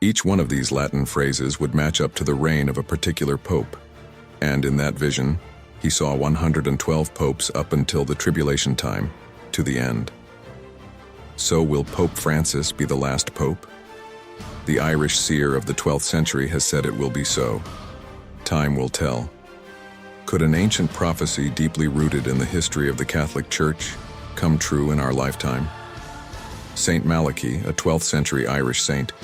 Each one of these Latin phrases would match up to the reign of a particular pope, and in that vision, he saw 112 popes up until the tribulation time, to the end. So will Pope Francis be the last pope? The Irish seer of the 12th century has said it will be so. Time will tell. Could an ancient prophecy deeply rooted in the history of the Catholic Church come true in our lifetime? Saint Malachy, a 12th century Irish saint,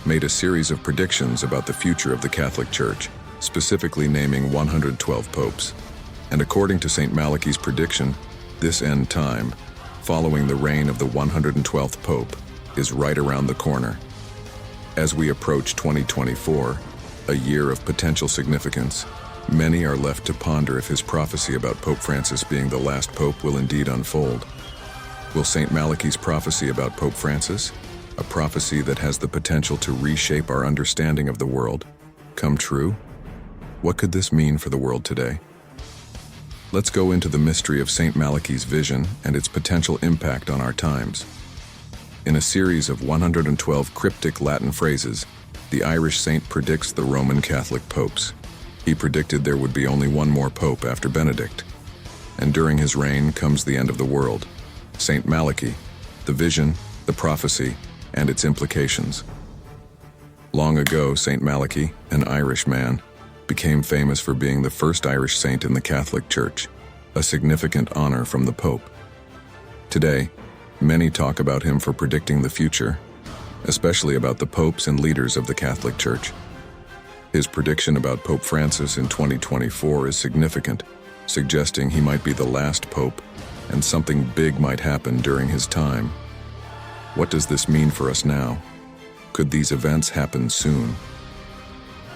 made a series of predictions about the future of the Catholic Church, specifically naming 112 popes. And according to Saint Malachy's prediction, this end time, following the reign of the 112th pope, is right around the corner. As we approach 2024, a year of potential significance, many are left to ponder if his prophecy about Pope Francis being the last pope will indeed unfold. Will Saint Malachy's prophecy about Pope Francis, a prophecy that has the potential to reshape our understanding of the world, come true? What could this mean for the world today? Let's go into the mystery of Saint Malachy's vision and its potential impact on our times. In a series of 112 cryptic Latin phrases, the Irish saint predicts the Roman Catholic popes. He predicted there would be only one more pope after Benedict. And during his reign comes the end of the world. Saint Malachy, the vision, the prophecy, and its implications. Long ago, Saint Malachy, an Irish man, became famous for being the first Irish saint in the Catholic Church, a significant honor from the Pope. Today, many talk about him for predicting the future, especially about the popes and leaders of the Catholic Church. His prediction about Pope Francis in 2024 is significant, suggesting he might be the last pope and something big might happen during his time. What does this mean for us now? Could these events happen soon?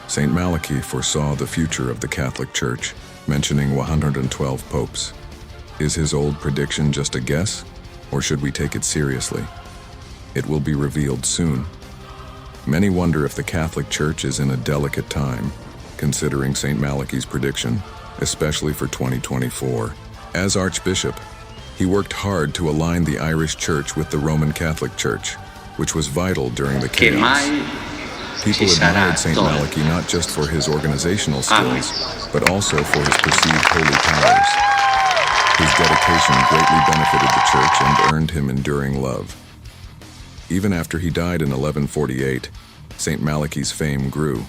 Saint Malachy foresaw the future of the Catholic Church, mentioning 112 popes. Is his old prediction just a guess, or should we take it seriously? It will be revealed soon. Many wonder if the Catholic Church is in a delicate time, considering Saint Malachy's prediction, especially for 2024. As Archbishop, he worked hard to align the Irish Church with the Roman Catholic Church, which was vital during the chaos. People admired Saint Malachy not just for his organizational skills, but also for his perceived holy powers. His dedication greatly benefited the Church and earned him enduring love. Even after he died in 1148, Saint Malachy's fame grew.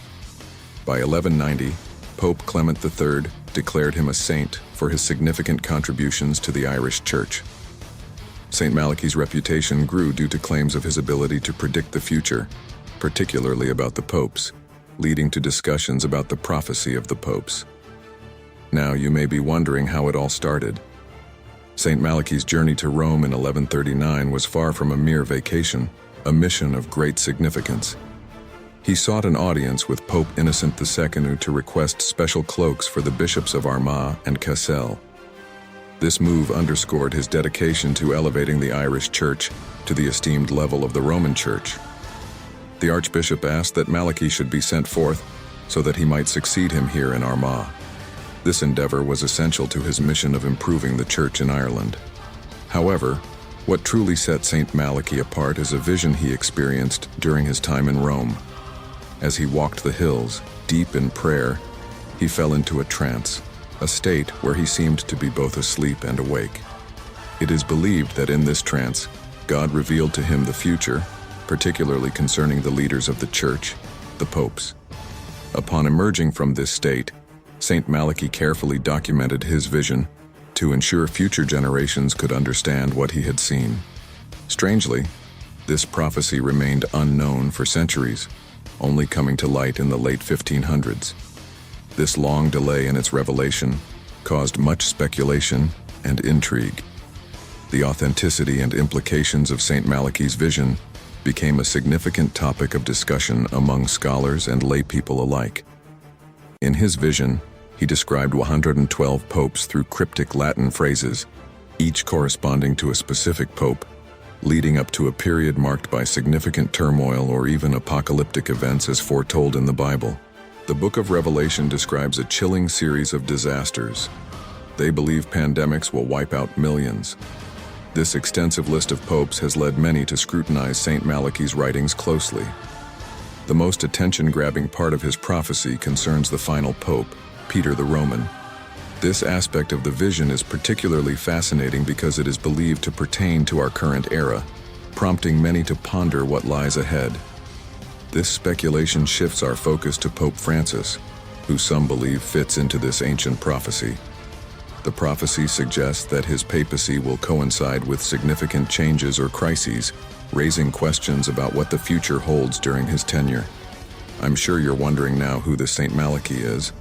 By 1190, Pope Clement III declared him a saint for his significant contributions to the Irish Church. Saint Malachy's reputation grew due to claims of his ability to predict the future, particularly about the popes, leading to discussions about the prophecy of the popes. Now you may be wondering how it all started. Saint Malachy's journey to Rome in 1139 was far from a mere vacation, a mission of great significance. He sought an audience with Pope Innocent II to request special cloaks for the bishops of Armagh and Cassel. This move underscored his dedication to elevating the Irish Church to the esteemed level of the Roman Church. The Archbishop asked that Malachy should be sent forth so that he might succeed him here in Armagh. This endeavor was essential to his mission of improving the Church in Ireland. However, what truly set Saint Malachy apart is a vision he experienced during his time in Rome. As he walked the hills, deep in prayer, he fell into a trance, a state where he seemed to be both asleep and awake. It is believed that in this trance, God revealed to him the future, particularly concerning the leaders of the Church, the popes. Upon emerging from this state, Saint Malachy carefully documented his vision to ensure future generations could understand what he had seen. Strangely, this prophecy remained unknown for centuries, only coming to light in the late 1500s. This long delay in its revelation caused much speculation and intrigue. The authenticity and implications of Saint Malachy's vision became a significant topic of discussion among scholars and lay people alike. In his vision, he described 112 popes through cryptic Latin phrases, each corresponding to a specific pope, leading up to a period marked by significant turmoil or even apocalyptic events as foretold in the Bible. The Book of Revelation describes a chilling series of disasters. They believe pandemics will wipe out millions. This extensive list of popes has led many to scrutinize Saint Malachy's writings closely. The most attention-grabbing part of his prophecy concerns the final pope, Peter the Roman. This aspect of the vision is particularly fascinating because it is believed to pertain to our current era, prompting many to ponder what lies ahead. This speculation shifts our focus to Pope Francis, who some believe fits into this ancient prophecy. The prophecy suggests that his papacy will coincide with significant changes or crises, raising questions about what the future holds during his tenure. I'm sure you're wondering now who this Saint Malachy is.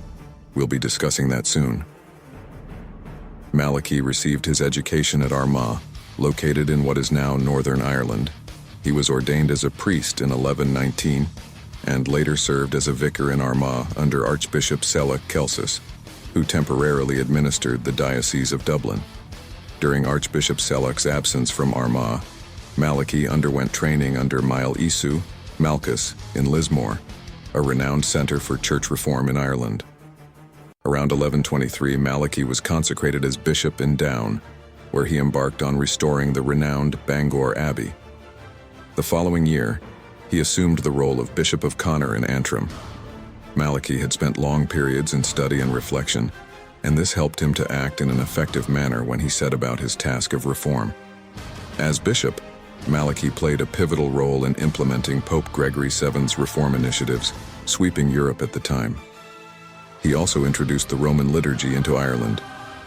We'll be discussing that soon. Malachy received his education at Armagh, located in what is now Northern Ireland. He was ordained as a priest in 1119 and later served as a vicar in Armagh under Archbishop Celach, who temporarily administered the Diocese of Dublin. During Archbishop Celach's absence from Armagh, Malachy underwent training under Mael Isu, Malchus, in Lismore, a renowned center for church reform in Ireland. Around 1123, Malachy was consecrated as bishop in Down, where he embarked on restoring the renowned Bangor Abbey. The following year, he assumed the role of Bishop of Connor in Antrim. Malachy had spent long periods in study and reflection, and this helped him to act in an effective manner when he set about his task of reform. As bishop, Malachy played a pivotal role in implementing Pope Gregory VII's reform initiatives, sweeping Europe at the time. He also introduced the Roman liturgy into Ireland,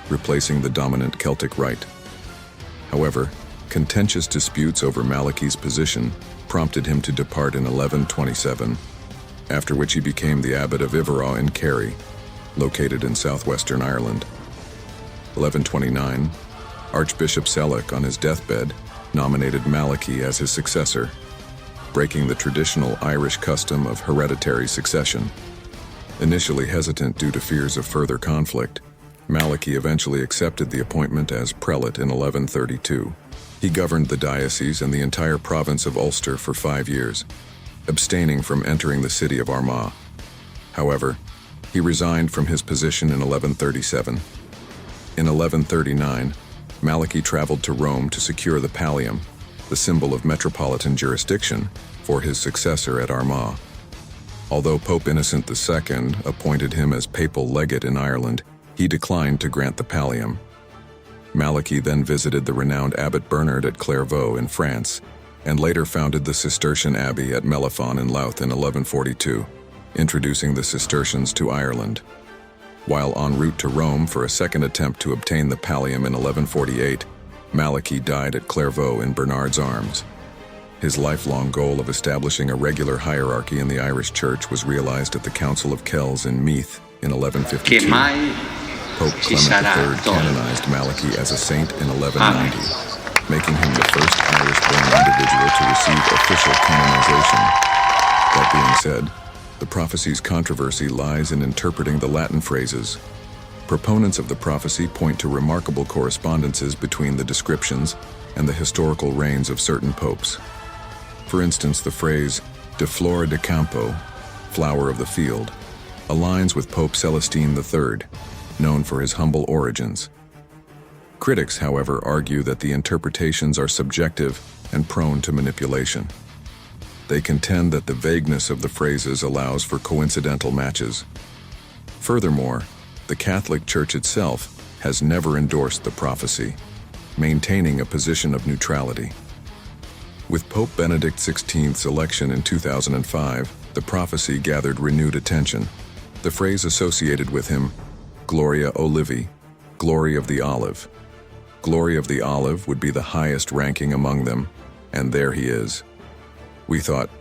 replacing the dominant Celtic rite. However, contentious disputes over Malachy's position prompted him to depart in 1127, after which he became the abbot of Iveragh in Kerry, located in southwestern Ireland. 1129, Archbishop Celach, on his deathbed, nominated Malachy as his successor, breaking the traditional Irish custom of hereditary succession. Initially hesitant due to fears of further conflict, Malachy eventually accepted the appointment as prelate in 1132. He governed the diocese and the entire province of Ulster for 5 years, abstaining from entering the city of Armagh. However, he resigned from his position in 1137. In 1139, Malachy traveled to Rome to secure the pallium, the symbol of metropolitan jurisdiction, for his successor at Armagh. Although Pope Innocent II appointed him as papal legate in Ireland, he declined to grant the pallium. Malachy then visited the renowned Abbot Bernard at Clairvaux in France, and later founded the Cistercian Abbey at Mellifon in Louth in 1142, introducing the Cistercians to Ireland. While en route to Rome for a second attempt to obtain the pallium in 1148, Malachy died at Clairvaux in Bernard's arms. His lifelong goal of establishing a regular hierarchy in the Irish Church was realized at the Council of Kells in Meath in 1152. Pope Clement III canonized Malachy as a saint in 1190, making him the first Irish-born individual to receive official canonization. That being said, the prophecy's controversy lies in interpreting the Latin phrases. Proponents of the prophecy point to remarkable correspondences between the descriptions and the historical reigns of certain popes. For instance, the phrase, de flora de campo, flower of the field, aligns with Pope Celestine III, known for his humble origins. Critics, however, argue that the interpretations are subjective and prone to manipulation. They contend that the vagueness of the phrases allows for coincidental matches. Furthermore, the Catholic Church itself has never endorsed the prophecy, maintaining a position of neutrality. With Pope Benedict XVI's election in 2005, the prophecy gathered renewed attention. The phrase associated with him, Gloria Olivi, glory of the olive. Glory of the olive would be the highest ranking among them, and there he is. We thought,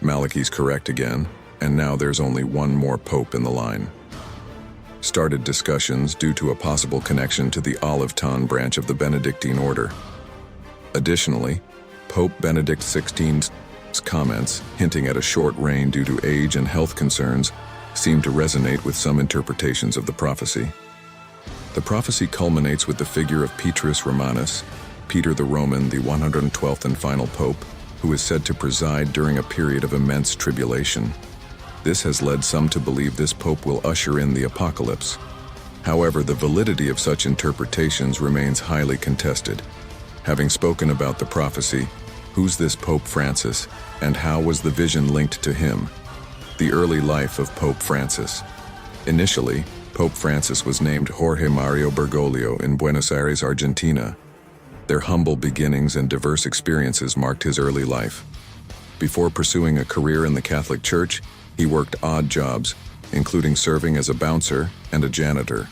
Malachy's correct again, and now there's only one more pope in the line. Started discussions due to a possible connection to the Olivetan branch of the Benedictine order. Additionally, Pope Benedict XVI's comments, hinting at a short reign due to age and health concerns, seem to resonate with some interpretations of the prophecy. The prophecy culminates with the figure of Petrus Romanus, Peter the Roman, the 112th and final pope, who is said to preside during a period of immense tribulation. This has led some to believe this pope will usher in the apocalypse. However, the validity of such interpretations remains highly contested. Having spoken about the prophecy, who's this Pope Francis, and how was the vision linked to him? The early life of Pope Francis. Initially, Pope Francis was named Jorge Mario Bergoglio in Buenos Aires, Argentina. Their humble beginnings and diverse experiences marked his early life. Before pursuing a career in the Catholic Church, he worked odd jobs, including serving as a bouncer and a janitor.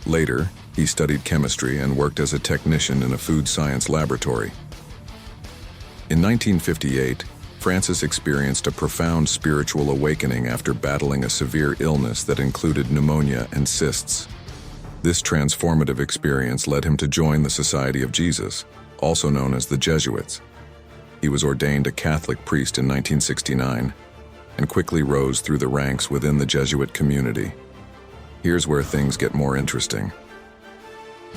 Later, he studied chemistry and worked as a technician in a food science laboratory. In 1958, Francis experienced a profound spiritual awakening after battling a severe illness that included pneumonia and cysts. This transformative experience led him to join the Society of Jesus, also known as the Jesuits. He was ordained a Catholic priest in 1969 and quickly rose through the ranks within the Jesuit community. Here's where things get more interesting.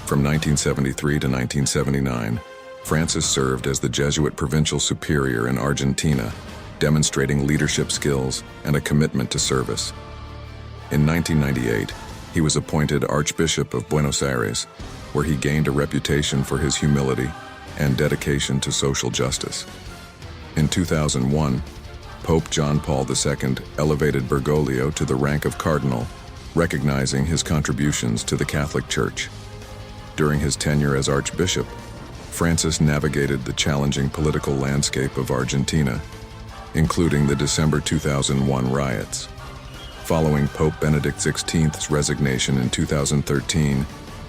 From 1973 to 1979, Francis served as the Jesuit Provincial Superior in Argentina, demonstrating leadership skills and a commitment to service. In 1998, he was appointed Archbishop of Buenos Aires, where he gained a reputation for his humility and dedication to social justice. In 2001, Pope John Paul II elevated Bergoglio to the rank of cardinal, recognizing his contributions to the Catholic Church. During his tenure as Archbishop, Francis navigated the challenging political landscape of Argentina, including the December 2001 riots. Following Pope Benedict XVI's resignation in 2013,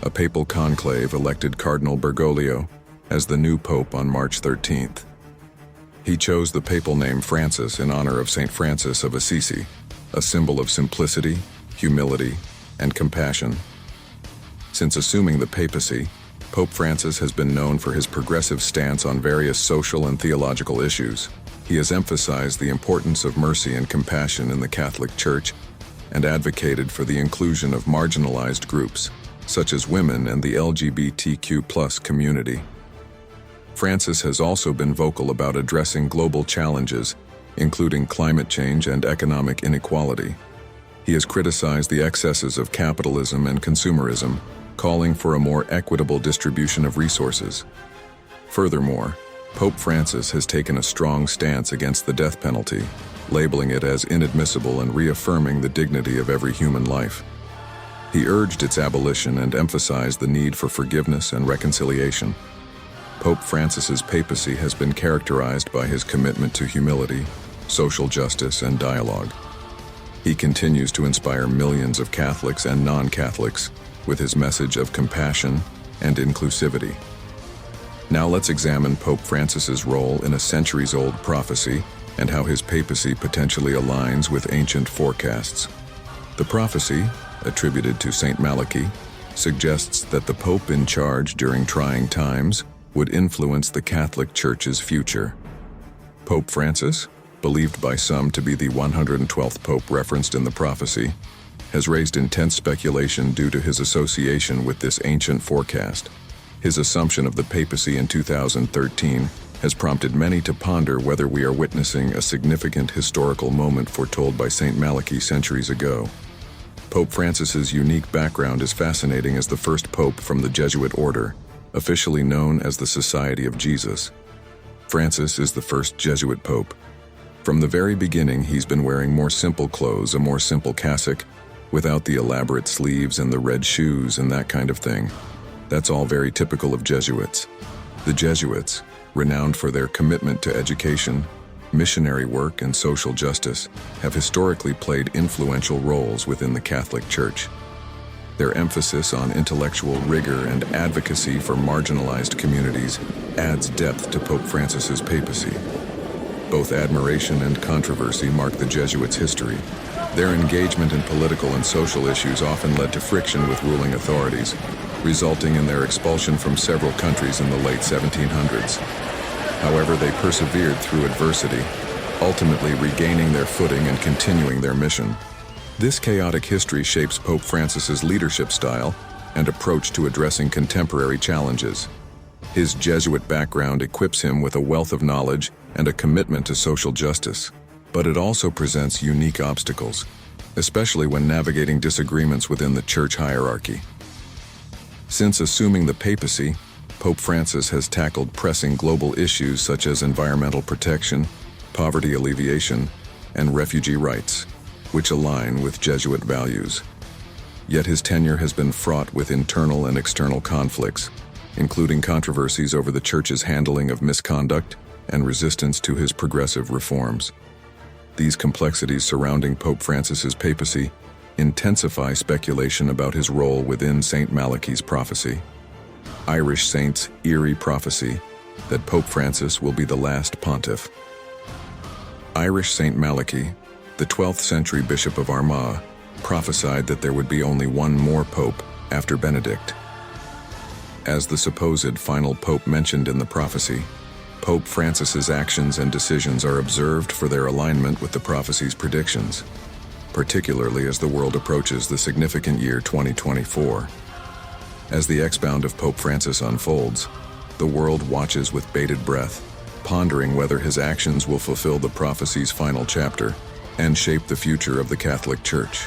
a papal conclave elected Cardinal Bergoglio as the new pope on March 13th. He chose the papal name Francis in honor of Saint Francis of Assisi, a symbol of simplicity, humility, and compassion. Since assuming the papacy, Pope Francis has been known for his progressive stance on various social and theological issues. He has emphasized the importance of mercy and compassion in the Catholic Church and advocated for the inclusion of marginalized groups, such as women and the LGBTQ+ community. Francis has also been vocal about addressing global challenges, including climate change and economic inequality. He has criticized the excesses of capitalism and consumerism, calling for a more equitable distribution of resources. Furthermore, Pope Francis has taken a strong stance against the death penalty, labeling it as inadmissible and reaffirming the dignity of every human life. He urged its abolition and emphasized the need for forgiveness and reconciliation. Pope Francis's papacy has been characterized by his commitment to humility, social justice, and dialogue. He continues to inspire millions of Catholics and non-Catholics with his message of compassion and inclusivity. Now let's examine Pope Francis's role in a centuries-old prophecy and how his papacy potentially aligns with ancient forecasts. The prophecy, attributed to Saint Malachy, suggests that the Pope in charge during trying times would influence the Catholic Church's future. Pope Francis, believed by some to be the 112th Pope referenced in the prophecy, has raised intense speculation due to his association with this ancient forecast. His assumption of the papacy in 2013 has prompted many to ponder whether we are witnessing a significant historical moment foretold by Saint Malachy centuries ago. Pope Francis's unique background is fascinating as the first pope from the Jesuit order, officially known as the Society of Jesus. Francis is the first Jesuit pope. From the very beginning, he's been wearing more simple clothes, a more simple cassock, without the elaborate sleeves and the red shoes and that kind of thing. That's all very typical of Jesuits. The Jesuits, renowned for their commitment to education, missionary work, and social justice, have historically played influential roles within the Catholic Church. Their emphasis on intellectual rigor and advocacy for marginalized communities adds depth to Pope Francis's papacy. Both admiration and controversy mark the Jesuits' history. Their engagement in political and social issues often led to friction with ruling authorities, resulting in their expulsion from several countries in the late 1700s. However, they persevered through adversity, ultimately regaining their footing and continuing their mission. This chaotic history shapes Pope Francis's leadership style and approach to addressing contemporary challenges. His Jesuit background equips him with a wealth of knowledge and a commitment to social justice, but it also presents unique obstacles, especially when navigating disagreements within the church hierarchy. Since assuming the papacy, Pope Francis has tackled pressing global issues such as environmental protection, poverty alleviation, and refugee rights. which align with Jesuit values. Yet his tenure has been fraught with internal and external conflicts, including controversies over the Church's handling of misconduct and resistance to his progressive reforms. These complexities surrounding Pope Francis's papacy intensify speculation about his role within Saint Malachy's prophecy. Irish saints' eerie prophecy that Pope Francis will be the last pontiff. Irish Saint Malachy, the 12th century Bishop of Armagh, prophesied that there would be only one more pope after Benedict. As the supposed final pope mentioned in the prophecy, Pope Francis's actions and decisions are observed for their alignment with the prophecy's predictions, particularly as the world approaches the significant year 2024. As the expound of Pope Francis unfolds, the world watches with bated breath, pondering whether his actions will fulfill the prophecy's final chapter and shape the future of the Catholic Church.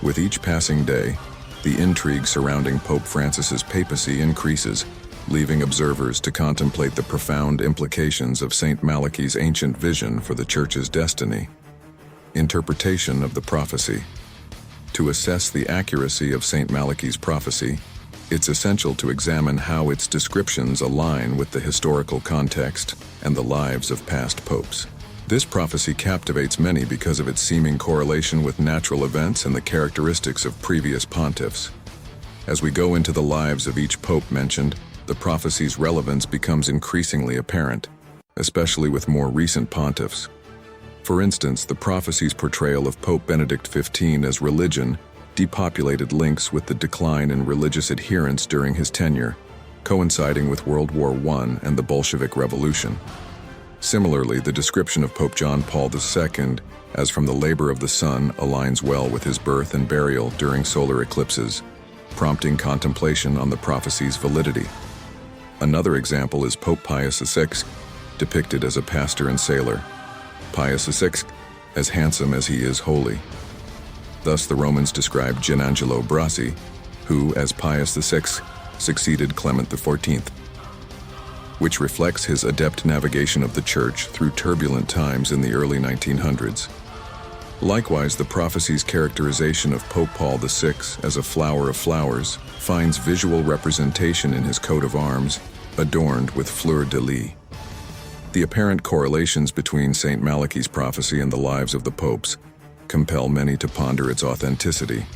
With each passing day, the intrigue surrounding Pope Francis's papacy increases, leaving observers to contemplate the profound implications of Saint Malachy's ancient vision for the Church's destiny. Interpretation of the prophecy. To assess the accuracy of Saint Malachy's prophecy, it's essential to examine how its descriptions align with the historical context and the lives of past popes. This prophecy captivates many because of its seeming correlation with natural events and the characteristics of previous pontiffs. As we go into the lives of each pope mentioned, the prophecy's relevance becomes increasingly apparent, especially with more recent pontiffs. For instance, the prophecy's portrayal of Pope Benedict XV as religion depopulated links with the decline in religious adherence during his tenure, coinciding with World War I and the Bolshevik Revolution. Similarly, the description of Pope John Paul II as from the labor of the sun aligns well with his birth and burial during solar eclipses, prompting contemplation on the prophecy's validity. Another example is Pope Pius VI, depicted as a pastor and sailor. Pius VI, as handsome as he is holy. Thus the Romans described Gianangelo Brassi, who, as Pius VI, succeeded Clement XIV, which reflects his adept navigation of the Church through turbulent times in the early 1900s. Likewise, the prophecy's characterization of Pope Paul VI as a flower of flowers finds visual representation in his coat of arms, adorned with fleur-de-lis. The apparent correlations between Saint Malachy's prophecy and the lives of the popes compel many to ponder its authenticity,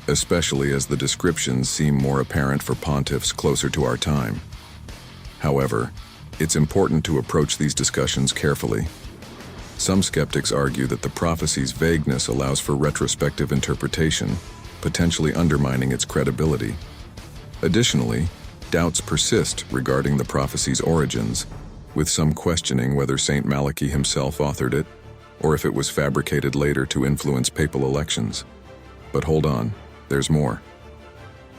especially as the descriptions seem more apparent for pontiffs closer to our time. However, it's important to approach these discussions carefully. Some skeptics argue that the prophecy's vagueness allows for retrospective interpretation, potentially undermining its credibility. Additionally, doubts persist regarding the prophecy's origins, with some questioning whether Saint Malachy himself authored it, or if it was fabricated later to influence papal elections. But hold on, there's more.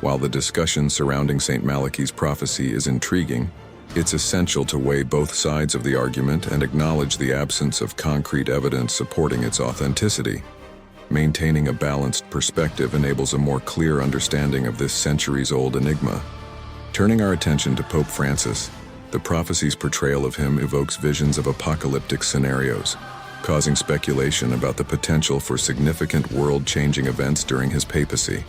While the discussion surrounding Saint Malachy's prophecy is intriguing, it's essential to weigh both sides of the argument and acknowledge the absence of concrete evidence supporting its authenticity. Maintaining a balanced perspective enables a more clear understanding of this centuries-old enigma. Turning our attention to Pope Francis, the prophecy's portrayal of him evokes visions of apocalyptic scenarios, causing speculation about the potential for significant world-changing events during his papacy.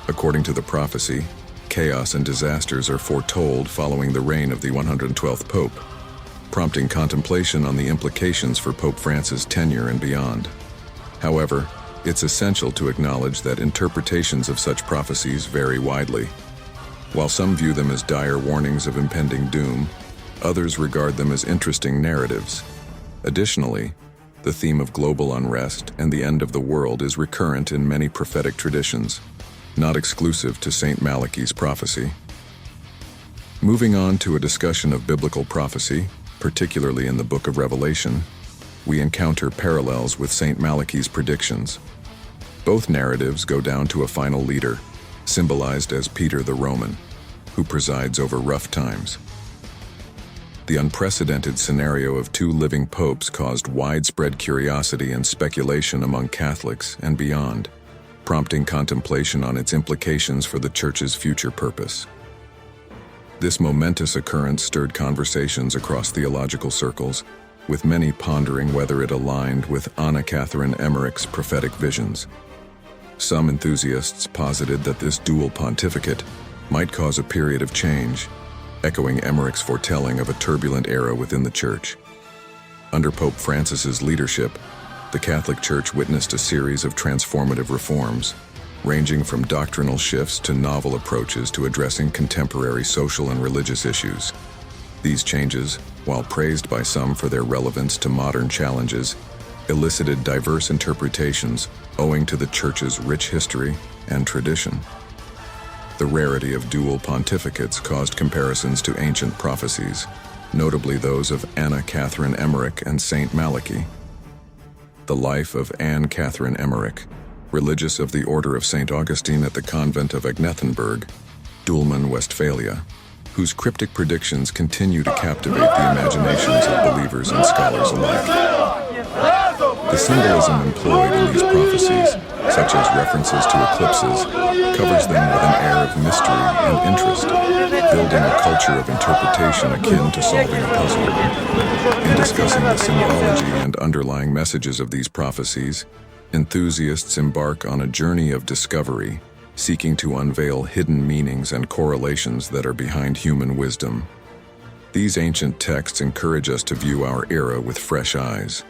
According to the prophecy, chaos and disasters are foretold following the reign of the 112th Pope, prompting contemplation on the implications for Pope Francis' tenure and beyond. However, it's essential to acknowledge that interpretations of such prophecies vary widely. While some view them as dire warnings of impending doom, others regard them as interesting narratives. Additionally, the theme of global unrest and the end of the world is recurrent in many prophetic traditions, not exclusive to Saint Malachy's prophecy. Moving on to a discussion of biblical prophecy, particularly in the Book of Revelation, we encounter parallels with Saint Malachy's predictions. Both narratives go down to a final leader, symbolized as Peter the Roman, who presides over rough times. The unprecedented scenario of two living popes caused widespread curiosity and speculation among Catholics and beyond, prompting contemplation on its implications for the Church's future purpose. This momentous occurrence stirred conversations across theological circles, with many pondering whether it aligned with Anna Catherine Emmerich's prophetic visions. Some enthusiasts posited that this dual pontificate might cause a period of change, echoing Emmerich's foretelling of a turbulent era within the Church. Under Pope Francis's leadership, the Catholic Church witnessed a series of transformative reforms, ranging from doctrinal shifts to novel approaches to addressing contemporary social and religious issues. These changes, while praised by some for their relevance to modern challenges, elicited diverse interpretations owing to the Church's rich history and tradition. The rarity of dual pontificates caused comparisons to ancient prophecies, notably those of Anna Catherine Emmerich and Saint Malachy. The life of Anne Catherine Emmerich, religious of the Order of St. Augustine at the convent of Agnethenburg, Dülmen, Westphalia, whose cryptic predictions continue to captivate the imaginations of believers and scholars alike. The symbolism employed in these prophecies, such as references to eclipses, covers them with an air of mystery and interest, building a culture of interpretation akin to solving a puzzle. In discussing the symbology and underlying messages of these prophecies, enthusiasts embark on a journey of discovery, seeking to unveil hidden meanings and correlations that are behind human wisdom. These ancient texts encourage us to view our era with fresh eyes.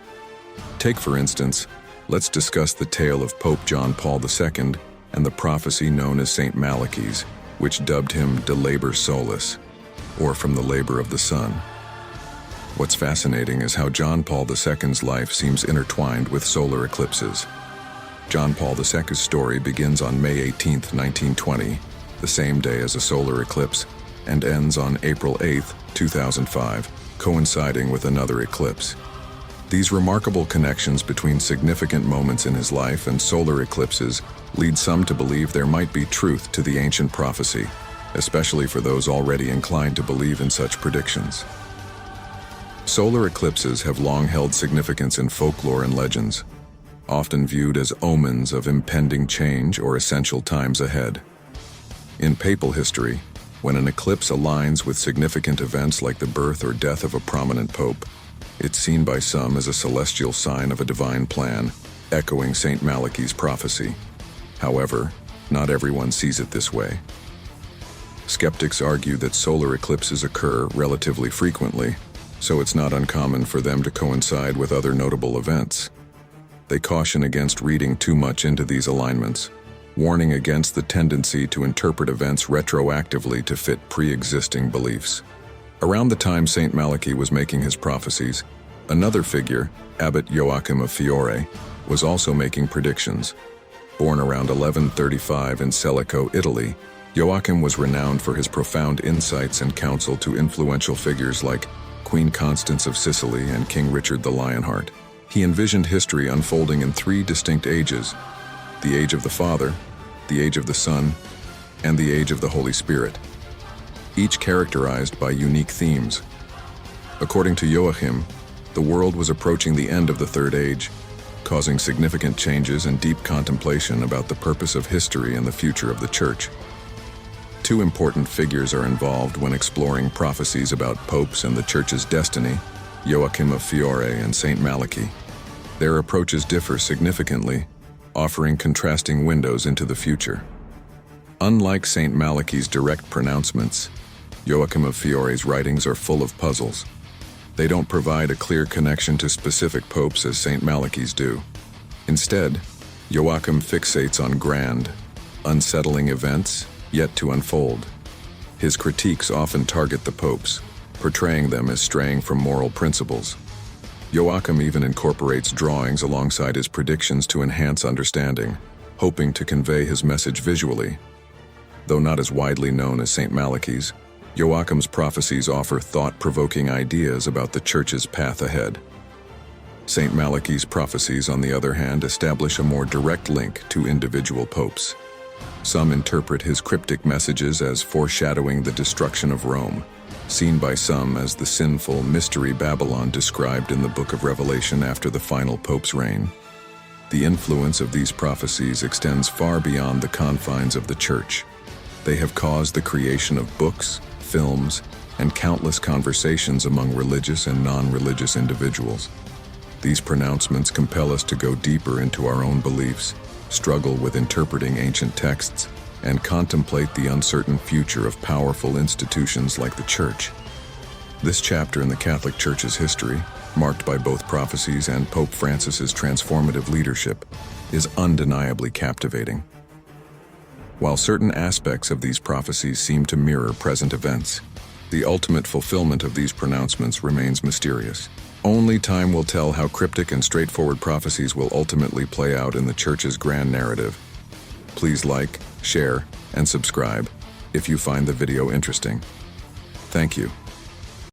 Take, for instance, let's discuss the tale of Pope John Paul II and the prophecy known as Saint Malachy's, which dubbed him De Labor Solis, or from the labor of the sun. What's fascinating is how John Paul II's life seems intertwined with solar eclipses. John Paul II's story begins on May 18, 1920, the same day as a solar eclipse, and ends on April 8, 2005, coinciding with another eclipse. These remarkable connections between significant moments in his life and solar eclipses lead some to believe there might be truth to the ancient prophecy, especially for those already inclined to believe in such predictions. Solar eclipses have long held significance in folklore and legends, often viewed as omens of impending change or essential times ahead. In papal history, when an eclipse aligns with significant events like the birth or death of a prominent pope, it's seen by some as a celestial sign of a divine plan, echoing Saint Malachy's prophecy. However, not everyone sees it this way. Skeptics argue that solar eclipses occur relatively frequently, so it's not uncommon for them to coincide with other notable events. They caution against reading too much into these alignments, warning against the tendency to interpret events retroactively to fit pre-existing beliefs. Around the time Saint Malachy was making his prophecies, another figure, Abbot Joachim of Fiore, was also making predictions. Born around 1135 in Celico, Italy, Joachim was renowned for his profound insights and counsel to influential figures like Queen Constance of Sicily and King Richard the Lionheart. He envisioned history unfolding in three distinct ages: the age of the Father, the age of the Son, and the age of the Holy Spirit, each characterized by unique themes. According to Joachim, the world was approaching the end of the Third Age, causing significant changes and deep contemplation about the purpose of history and the future of the Church. Two important figures are involved when exploring prophecies about popes and the Church's destiny: Joachim of Fiore and Saint Malachy. Their approaches differ significantly, offering contrasting windows into the future. Unlike Saint Malachy's direct pronouncements, Joachim of Fiore's writings are full of puzzles. They don't provide a clear connection to specific popes as Saint Malachy's do. Instead, Joachim fixates on grand, unsettling events yet to unfold. His critiques often target the popes, portraying them as straying from moral principles. Joachim even incorporates drawings alongside his predictions to enhance understanding, hoping to convey his message visually. Though not as widely known as Saint Malachy's, Joachim's prophecies offer thought-provoking ideas about the Church's path ahead. Saint Malachy's prophecies, on the other hand, establish a more direct link to individual popes. Some interpret his cryptic messages as foreshadowing the destruction of Rome, seen by some as the sinful mystery Babylon described in the Book of Revelation after the final pope's reign. The influence of these prophecies extends far beyond the confines of the Church. They have caused the creation of books, films, and countless conversations among religious and non-religious individuals. These pronouncements compel us to go deeper into our own beliefs, struggle with interpreting ancient texts, and contemplate the uncertain future of powerful institutions like the Church. This chapter in the Catholic Church's history, marked by both prophecies and Pope Francis's transformative leadership, is undeniably captivating. While certain aspects of these prophecies seem to mirror present events, the ultimate fulfillment of these pronouncements remains mysterious. Only time will tell how cryptic and straightforward prophecies will ultimately play out in the Church's grand narrative. Please like, share, and subscribe if you find the video interesting. Thank you.